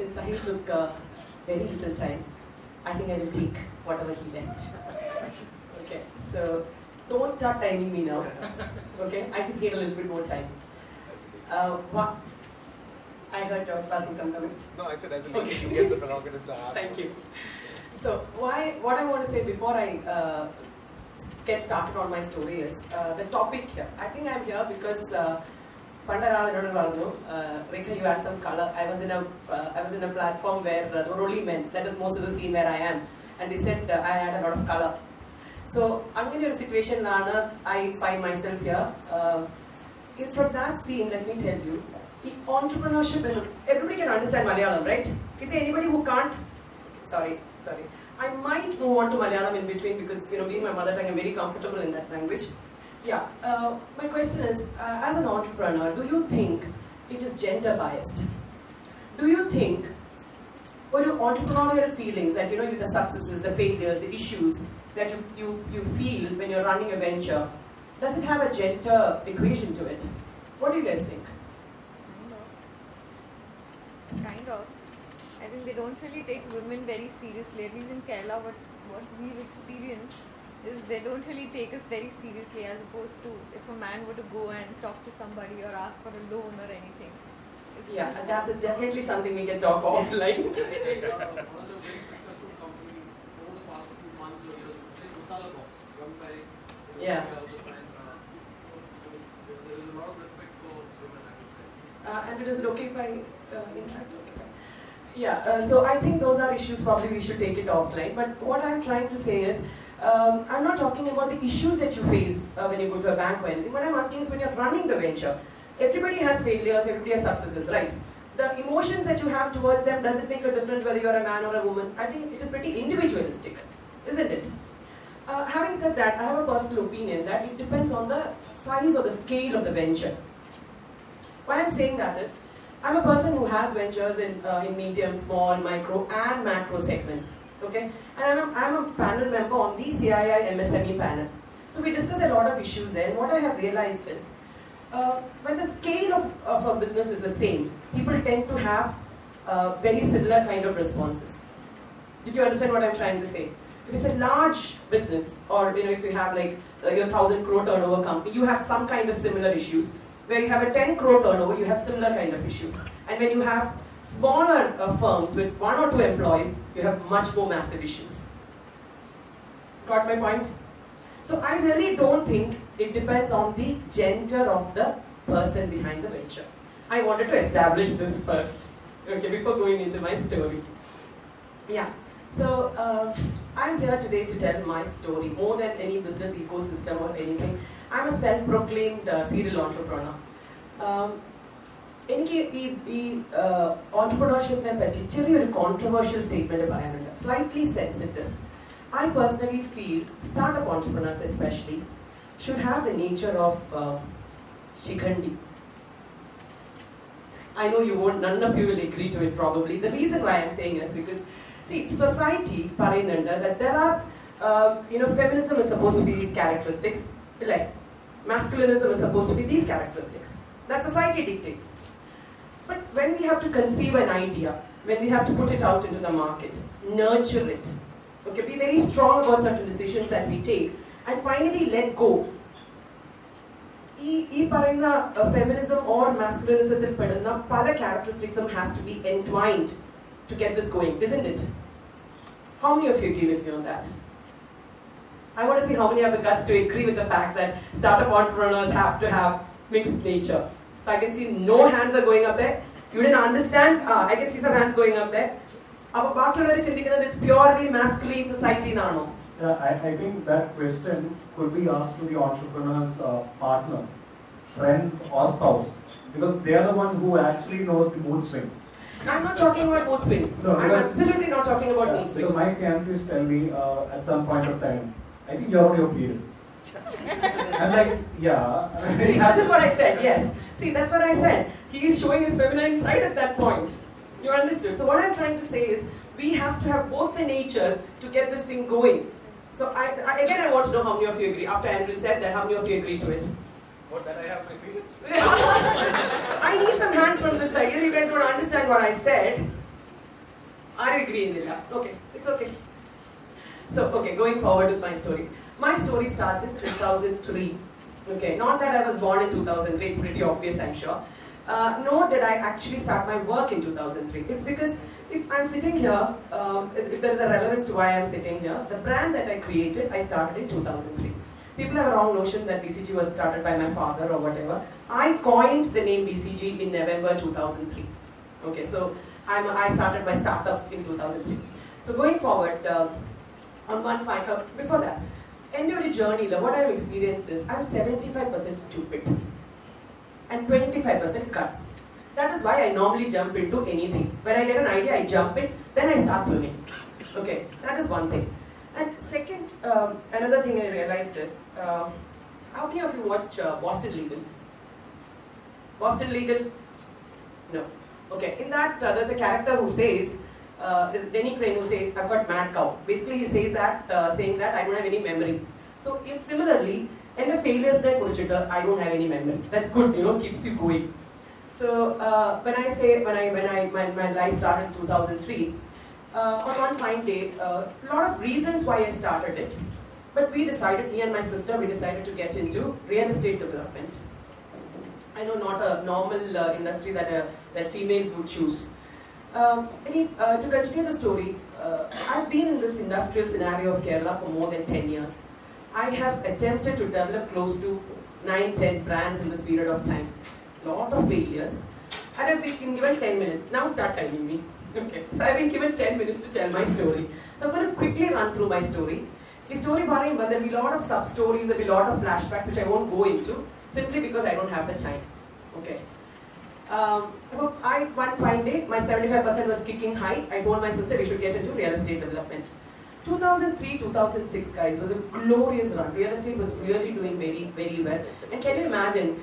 since Sahil took very little time, I think I will take whatever he left. Okay, so don't start timing me now. Okay, I just need a little bit more time. What? I heard George passing some comment. No, I said as a lady, you get the prerogative to ask. Thank you. So what I want to say before I get started on my story is the topic here. I think I'm here because Rekha, you had some color. I was in a platform where there were only men. That is most of the scene where I am, and they said I had a lot of color. So I'm in a situation now. I find myself here. From that scene, let me tell you, the entrepreneurship is, everybody can understand Malayalam, right? Is there anybody who can't? Sorry. I might move on to Malayalam in between because, being my mother tongue, I'm very comfortable in that language. Yeah, my question is, as an entrepreneur, do you think it is gender biased? Do you think, or your entrepreneurial feelings that, the successes, the failures, the issues that you feel when you're running a venture, does it have a gender equation to it? What do you guys think? Kind of. I think they don't really take women very seriously. At least in Kerala, what we've experienced is they don't really take us very seriously, as opposed to if a man were to go and talk to somebody or ask for a loan or anything. Yeah, that is definitely something we can talk offline. I think one of the very successful companies over the past few months or years, say Masala Box, run by Yeah. there is a lot of respect for women, I would say. And is it okay if I interact? Okay, fine. Yeah, so I think those are issues probably we should take it offline. But what I'm trying to say is, I'm not talking about the issues that you face when you go to a bank or anything. What I'm asking is when you're running the venture, everybody has failures, everybody has successes, right? The emotions that you have towards them, does it make a difference whether you're a man or a woman? I think it is pretty individualistic, isn't it? Having said that, I have a personal opinion that it depends on the size or the scale of the venture. Why I'm saying that is, I'm a person who has ventures in medium, small, micro and macro segments. Okay, and I'm a panel member on the CII MSME panel. So we discuss a lot of issues there, and what I have realized is, when the scale of a business is the same, people tend to have very similar kind of responses. Did you understand what I'm trying to say? If it's a large business, or if you have like your 1,000 crore turnover company, you have some kind of similar issues. Where you have a 10 crore turnover, you have similar kind of issues. And when you have smaller firms with 1 or 2 employees, you have much more massive issues. Got my point? So I really don't think it depends on the gender of the person behind the venture. I wanted to establish this first, okay, before going into my story. Yeah, so I'm here today to tell my story. More than any business ecosystem or anything, I'm a self-proclaimed serial entrepreneur. എനിക്ക് ഈ entrepreneurshipനെ പറ്റി ചെറിയൊരു controversial statement പറയാനുണ്ട്, slightly sensitive. I personally feel startup entrepreneurs especially should have the nature of Shikhandi. I know you won't, none of you will agree to it probably. The reason why I'm saying is because, see, society പറയുന്നുണ്ട് that there are, feminism is supposed to be these characteristics, like masculinism is supposed to be these characteristics. That society dictates. But when we have to conceive an idea, when we have to put it out into the market, nurture it, okay, be very strong about certain decisions that we take, and finally let go. Ee parayna feminism or masculinism il pedunna pala characteristics has to be entwined to get this going, isn't it? How many of you agree with me on that? I want to see how many have the guts to agree with the fact that startup entrepreneurs have to have mixed nature. So I can see no hands are going up there. You didn't understand? I can see some hands going up there. It's purely masculine society now. Yeah, I think that question could be asked to the entrepreneur's partner, friends or spouse, because they are the one who actually knows the mood swings. I'm not talking about mood swings. No, I'm absolutely not talking about mood swings. So my fiancés tell me at some point of time, I think you're on your periods. I'm like, yeah. See, this is what I said, yes. See, that's what I said. He is showing his feminine side at that point. You understood? So what I'm trying to say is, we have to have both the natures to get this thing going. So again, I want to know how many of you agree. After Andrew said that, how many of you agree to it? What, that I have my periods? I need some hands from this side. You guys don't understand what I said. agree in it. Okay, it's okay. So, okay, going forward with my story. My story starts in 2003. Okay, not that I was born in 2003, it's pretty obvious, I'm sure. Nor did I actually start my work in 2003. It's because if I'm sitting here, if there is a relevance to why I'm sitting here, the brand that I created, I started in 2003. People have a wrong notion that BCG was started by my father or whatever. I coined the name BCG in November 2003. Okay, so I started my startup in 2003. So going forward, before that, end of the journey, what I've experienced is I'm 75% stupid and 25% guts. That is why I normally jump into anything. When I get an idea, I jump in, then I start swimming. Okay, that is one thing. And second, another thing I realized is, how many of you watch Boston Legal? Boston Legal? No. Okay, in that there's a character who says, there's Denny Crane who says, I've got mad cow. Basically he says that, saying that I don't have any memory. So if similarly, in a failures like I don't have any memory. That's good, keeps you going. So when I say, my life started in 2003, on one fine day, a lot of reasons why I started it. But we decided, me and my sister, we decided to get into real estate development. I know not a normal industry that females would choose. To continue the story, I've been in this industrial scenario of Kerala for more than 10 years. I have attempted to develop close to 9-10 brands in this period of time. Lot of failures. And I've been given 10 minutes. Now start timing me. Okay. So I've been given 10 minutes to tell my story. So I'm going to quickly run through my story. The story but there'll be a lot of sub-stories, there'll be a lot of flashbacks which I won't go into, simply because I don't have the time. Okay. One fine day, my 75% was kicking high. I told my sister we should get into real estate development. 2003-2006, guys, was a glorious run. Real estate was really doing very, very well. And can you imagine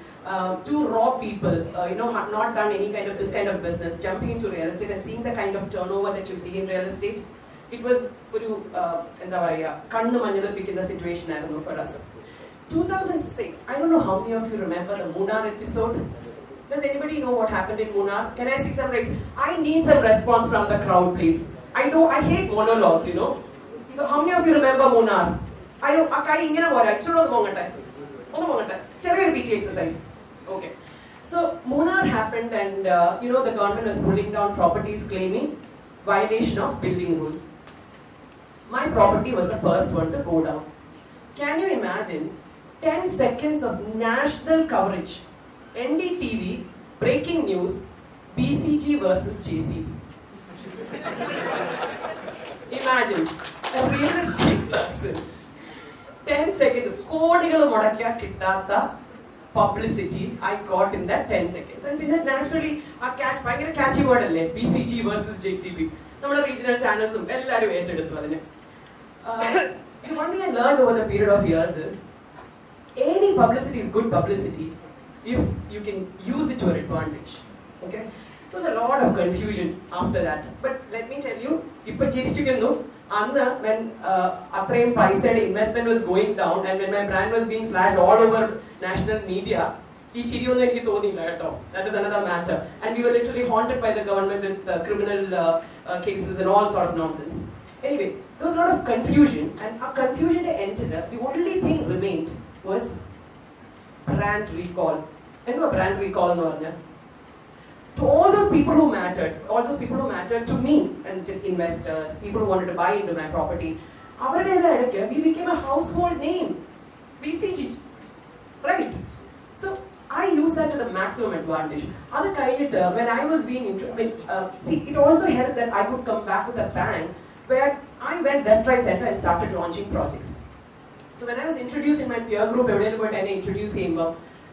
two raw people, not done any kind of this kind of business, jumping into real estate and seeing the kind of turnover that you see in real estate? It was kannu manjal pikkunna situation, I don't know, for us. 2006, I don't know how many of you remember the Munnar episode. Does anybody know what happened in Munnar? Can I see some raise? I need some response from the crowd, please. I hate monologues, So how many of you remember Munnar? I know, Akai ingena pora, ichuru onu pongate. Cheriya PT exercise. Okay. So Munnar happened and the government was pulling down properties claiming violation of building rules. My property was the first one to go down. Can you imagine 10 seconds of national coverage? NDTV, breaking news, BCG versus JCB. Imagine, a real estate person, 10 seconds of kodigalu modakya kittata publicity I got in that 10 seconds. And then naturally, a catchy word, BCG versus JCB. Our regional channels, ellaru etteduthu adine. So one thing I learned over the period of years is, any publicity is good publicity if you can use it to your advantage. Okay? There was a lot of confusion after that. But let me tell you, when Atrayam Paisade investment was going down and when my brand was being slashed all over national media, that is another matter. And we were literally haunted by the government with criminal cases and all sort of nonsense. Anyway, there was a lot of confusion, and a confusion they entered. The only thing remained was brand recall. And a brand recall, to all those people who mattered to me, and investors, people who wanted to buy into my property, we became a household name, BCG, right? So I used that to the maximum advantage. When I was being it also helped that I could come back with a bang, where I went left, right, center and started launching projects. So when I was introduced in my peer group, I introduced him.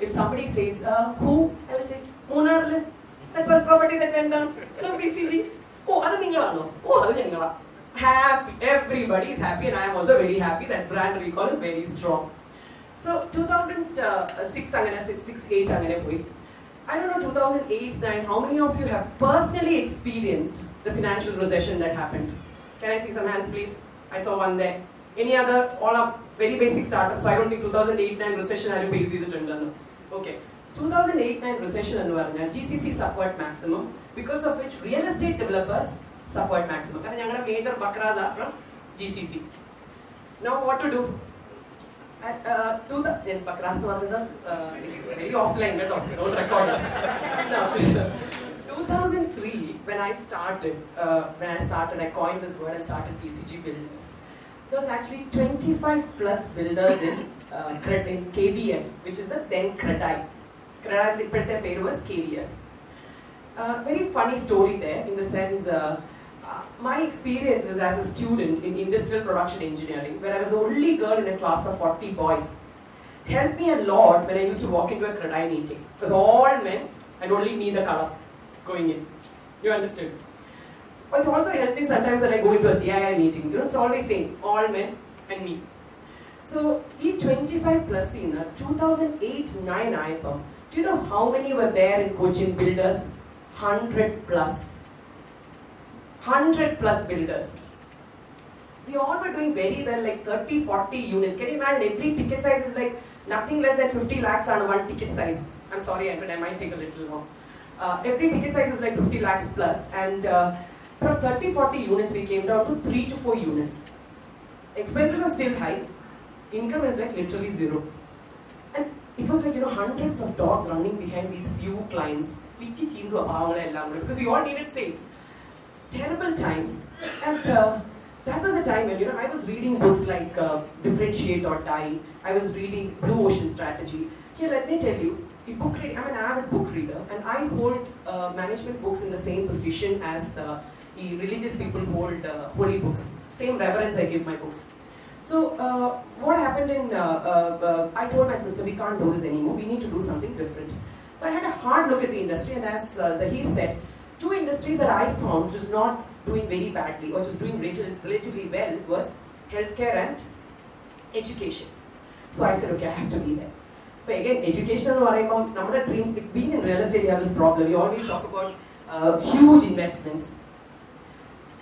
If somebody says, who? I will say, Munnar, that first property that went down, BCG. Oh, that's Ningla. Oh, that's Ningla. Happy, everybody is happy, and I am also very happy that brand recall is very strong. So 2006, 6-8, I don't know, 2008-9, how many of you have personally experienced the financial recession that happened? Can I see some hands, please? I saw one there. Any other? All are very basic startups, so I don't think 2008-9 recession are faced with the Okay. 2008-9 recession, GCC suffered maximum, because of which real estate developers support maximum. And our major bakras are from GCC. Now what to do? At bakras it's very offline, don't record it. Now, 2003, when I started, I coined this word and started PCG Builders. There was actually 25 plus builders in KVF, which is the then Credai. Credai was KVF. Very funny story there, in the sense, my experiences as a student in industrial production engineering, where I was the only girl in a class of 40 boys, helped me a lot when I used to walk into a Credai meeting. It was all men and only me the color going in. You understood? But it also helped me sometimes when I go into a CII meeting. It's always same, all men and me. So, in 25 plus in 2008-9 IPM, do you know how many were there in coaching builders? 100 plus. 100 plus builders. We all were doing very well, like 30, 40 units. Can you imagine, every ticket size is like nothing less than 50 lakhs on one ticket size. I'm sorry, I might take a little long. Every ticket size is like 50 lakhs plus, and from 30, 40 units, we came down to 3 to 4 units. Expenses are still high. Income is like literally zero. And it was like, hundreds of dogs running behind these few clients. Because we all needed sale. Terrible times. And that was a time when, I was reading books like Differentiate or Die. I was reading Blue Ocean Strategy. Here, let me tell you, I'm an avid book reader, and I hold management books in the same position as the religious people hold holy books. Same reverence I give my books. So what happened I told my sister, we can't do this anymore, we need to do something different. So I had a hard look at the industry, and as Zahir said, two industries that I found which was not doing very badly or which was doing relatively well was healthcare and education. So I said, okay, I have to be there. But again, education is our dreams. Being in real estate, you have this problem. You always talk about huge investments.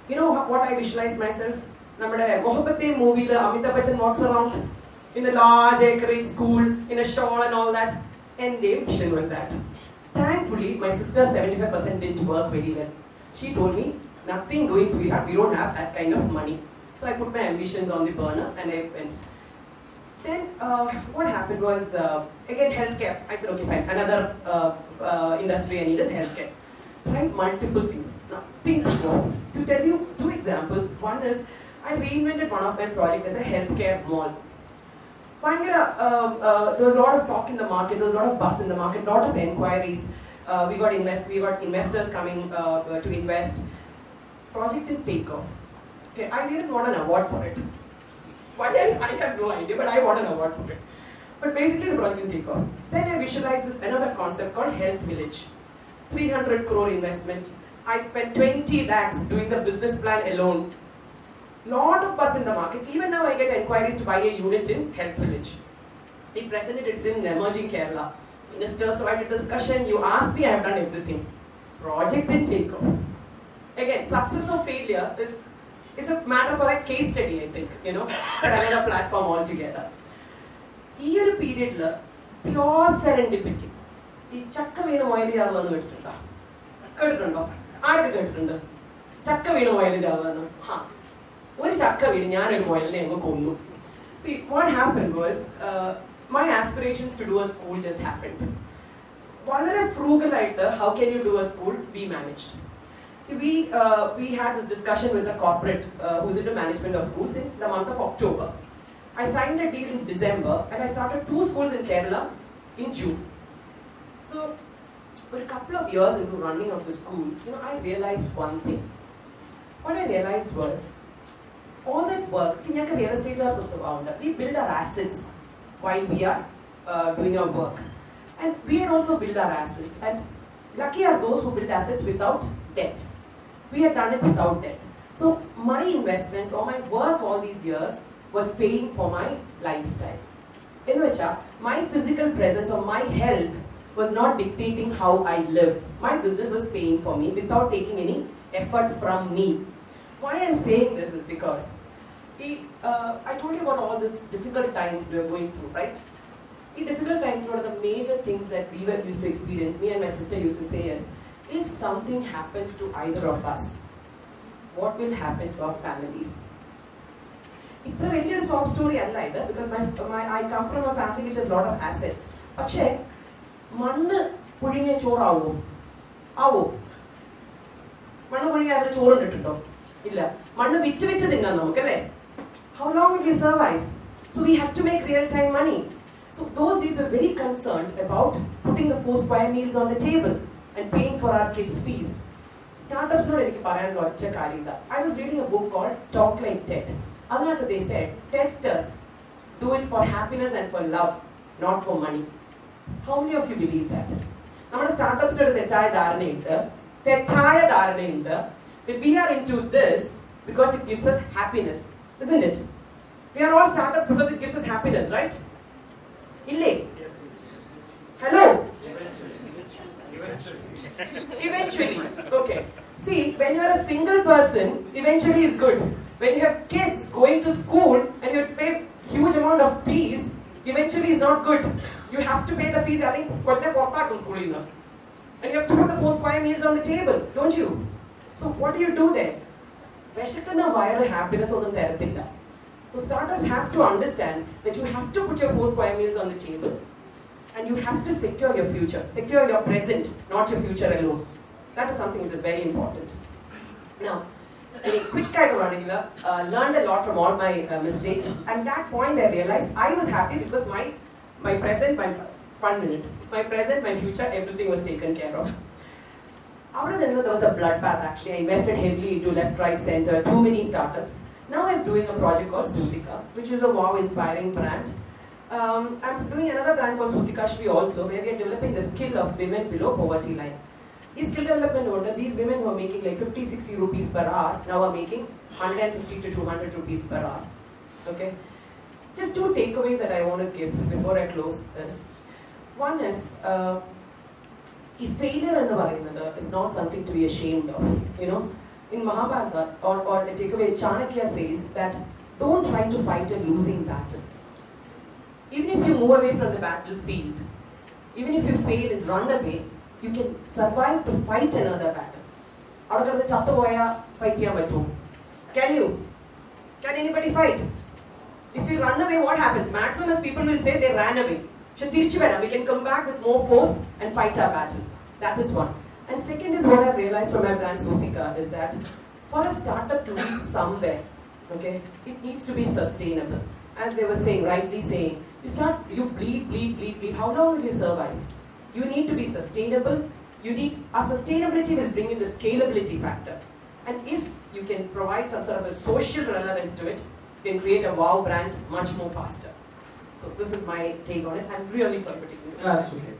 You know what I visualize myself? Mohabbatein movie, Amitabh Bachchan walks around in a large acreage school, in a shawl and all that. And their vision was that. Thankfully, my sister 75% didn't work very well. She told me, nothing doing, sweetheart, we don't have that kind of money. So I put my ambitions on the burner and I went. Then what happened was, again, healthcare. I said, okay, fine, another industry I need is healthcare. Tried multiple things. Nothing worked. To tell you two examples, one is, I reinvented one of my projects as a healthcare mall. There was a lot of talk in the market, there was a lot of buzz in the market, a lot of inquiries. We got investors coming to invest. Project didn't take off. Okay, I didn't want an award for it. Why? I have no idea, but I want an award for it. But basically the project didn't take off. Then I visualized this another concept called Health Village. 300 crore investment. I spent 20 lakhs doing the business plan alone. Lot of buzz in the market. Even now I get inquiries to buy a unit in Health Village. We presented it in emerging Kerala. Ministers provided discussion. You asked me, I have done everything. Project didn't take off. Again, success or failure is a matter for a case study, I think, for another platform altogether. In this period, pure serendipity. This chakka veenu moyili javanu kettitunda. Kettittundo? Aarku kettittundu? Chakka veenu moyili javanu. Ha. One chakka veenu njan oru moyilne engo konnu. See, what happened was, my aspirations to do a school just happened. Vanara frugal item, how can you do a school? We managed. See, we had this discussion with a corporate who's into management of schools in the month of October. I signed a deal in December and I started 2 schools in Kerala in June. So, for a couple of years into running of the school, I realized one thing. What I realized was, all that work, see, real estate we build our assets while we are doing our work. And we had also built our assets. And lucky are those who build assets without debt. We had done it without debt. So my investments or my work all these years was paying for my lifestyle. In which my physical presence or my health was not dictating how I live. My business was paying for me without taking any effort from me. Why I'm saying this is because I told you about all these difficult times we were going through, right? In difficult times, one of the major things that we used to experience, me and my sister used to say is, if something happens to either of us, what will happen to our families? It's a very soft story either, because I come from a family which has a lot of assets. പക്ഷേ മണ്ണ് പുഴുങ്ങിയ ചോറാവോ? ആവോ? മണ്ണ് പുഴുങ്ങിയ അവരുടെ ചോറുണ്ടിട്ടുണ്ടോ? ഇല്ല. മണ്ണ് വിറ്റ് വിറ്റ് തിന്നാം നമുക്കല്ലേ? How long will we survive? So we have to make real-time money. So those days were very concerned about putting the 4 square meals on the table and paying for our kids' fees. Startups not എനിക്ക് പറയാനുള്ള ഒറ്റ കാര്യമില്ല. I was reading a book called Talk Like TED. അതിനകത്ത് they said, TEDsters do it for happiness and for love, not for money. How many of you believe that? നമ്മുടെ സ്റ്റാർട്ടപ്സിന് ഒരു തെറ്റായ ധാരണയുണ്ട്. That we are into this because it gives us happiness, isn't it? We are all startups because it gives us happiness, right? Ille? Yes. Hello? Eventually. Eventually. Okay. See, when you are a single person, eventually is good. When you have kids going to school and you have to pay huge amount of fees, eventually is not good. You have to pay the fees. I think school and you have to put the 4 square meals on the table, don't you? So what do there? Veshikana vire happiness on the therapy. So startups have to understand that you have to put your 4 square meals on the table and you have to secure your future, secure your present, not your future alone. That is something which is very important. Now, in a quick kind of running, learned a lot from all my mistakes. At that point, I realized I was happy because my present, my present, my future, everything was taken care of. After that, there was a bloodbath actually. I invested heavily into left, right, center, too many startups. Now I'm doing a project called Sutika, which is a wow-inspiring brand. I'm doing another brand called Sutika Shri also, where we are developing the skill of women below poverty line. This skill development order, these women who are making like 50-60 rupees per hour, now are making 150 to 200 rupees per hour. Okay? Just 2 takeaways that I want to give before I close this. One is, failure in the is not something to be ashamed of. You know, in Mahabharata, or the takeaway, Chanakya says that don't try to fight a losing battle. Even if you move away from the battlefield, even if you fail and run away, you can survive to fight another battle. Can you? Can anybody fight? If we run away, what happens? Maximum people will say they ran away. We can come back with more force and fight our battle. That is one. And second is what I've realized from my brand Sutika is that for a startup to reach somewhere, okay, it needs to be sustainable. As they were saying, rightly saying, you bleed. How long will you survive? You need to be sustainable. Our sustainability will bring in the scalability factor. And if you can provide some sort of a social relevance to it, you can create a wow brand much more faster. So this is my take on it. I'm really sorry for taking the time. Absolutely.